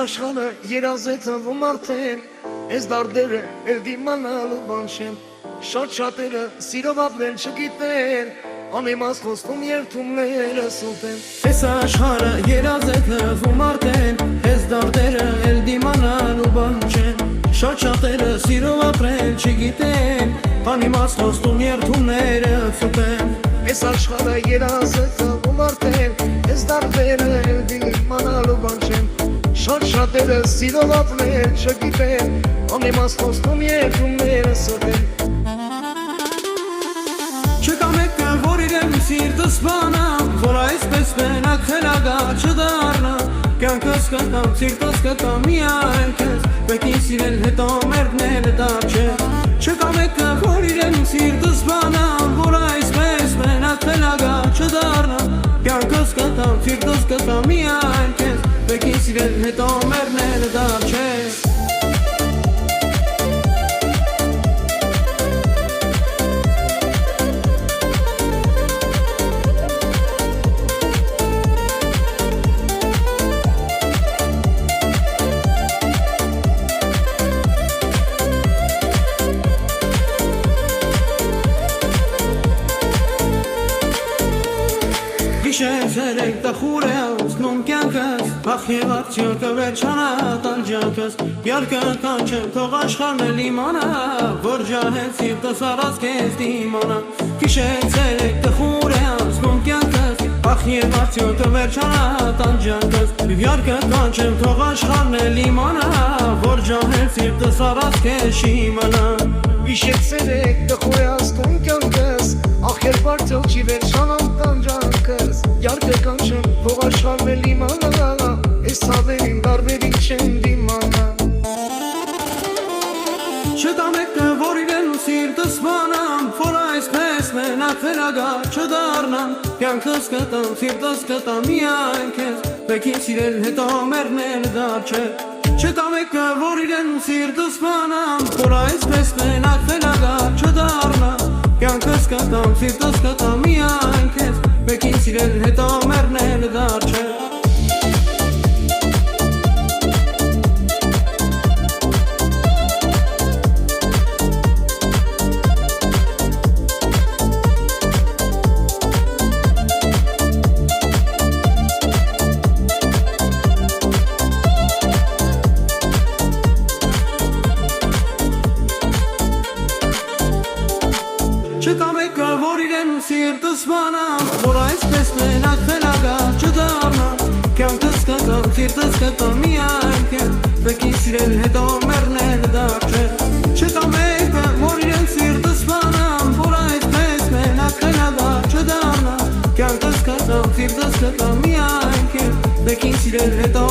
աշխարհը երազ է թվում արդեն, այս դարդերը էլ դիմանալու բան չեն, շատ-շատերը սիրով ապրել չգիտեն, անիմաստ խոստում երդումները սուտեն։ Այս աշխարհը երազ է թվում արդեն, այս դարդերը էլ դիմանալու բան չեն, շատ-շատերը սիրով ապրել չգիտեն, անիմաստ խոստում երդումները սուտեն։ Այս աշխարհը երազ է թվում արդեն, այս դարդերը էլ դիմանալու բան չեն, շատ-շատերը սիրով ապրել չգիտեն, անիմաստ խոստում երդումները սուտեն։ Չկա մեկը, որ իրեն սիրտը սպանա, որ այսպես մենակ խելագա չդառնա, կյանքս կտամ, սիրտս կտամ միայն քեզ, մեկին սիրել հետո մերդները դար չէ։ Չկա մեկը, որ իրեն սիրտը սպանա, որ այսպես մենակ խելագա չդառնա, կյանքս կտամ, սիրտս կտամ միայն քեզ, մեկին սիրել հետո մերդները դար չէ։ Գիշեր տխուր է անցնում կյանքս, ախ և արդյոք վերջանա տանջանքս, յարկը կանչեմ թող աշխարհն էլ իմանա, որ ջահել սիրտս առած քեզ դիմանա։ Գիշեր տխուր է անցնում կյանքս, ախ և արդյոք վերջանա տանջանքս, յարկը կանչեմ թող աշխարհն էլ իմանա, որ ջահել սիրտս առած քեզ իմանա։ Գիշեր տխուր է անցնում կյանքս, ախ և արդյոք չի վերջանա տանջանքս, յարկը կանչեմ թող աշխարհն էլ իմանա, այս ցավերին դարբերին չեն դիմանա։ Չկա մեկը, որ իրեն սիրտը սպանամ, որ այսպես մենակ խելագա չդառնամ, կյանքս կտամ, սիրտս կտամ միայն քեզ, մեկին սիրել հետո մերդնել դար չէ։ Չկա մեկը, որ իրեն սիրտը սպանամ, որ այսպես մենակ խելագա չդառնամ, կյանքս կտամ, սիրտս կտամ միայն քեզ, մեկին սիրել հետո մերդնել դար չէ։ Չկա մեկը, որ իրեն սիրտը սպանամ, որ այսպես մենակ խելագա չդառնամ, կյանքս կտամ, սիրտս կտամ միայն քեզ, մեկին սիրել հետո մերդնել դար չէ։ Չկա մեկը, որ իրեն սիրտը սպանամ, որ այսպես մենակ խելագա չդառնամ, կյանքս կտամ, սիրտս կտամ միայն քեզ, մեկին սիրել հետո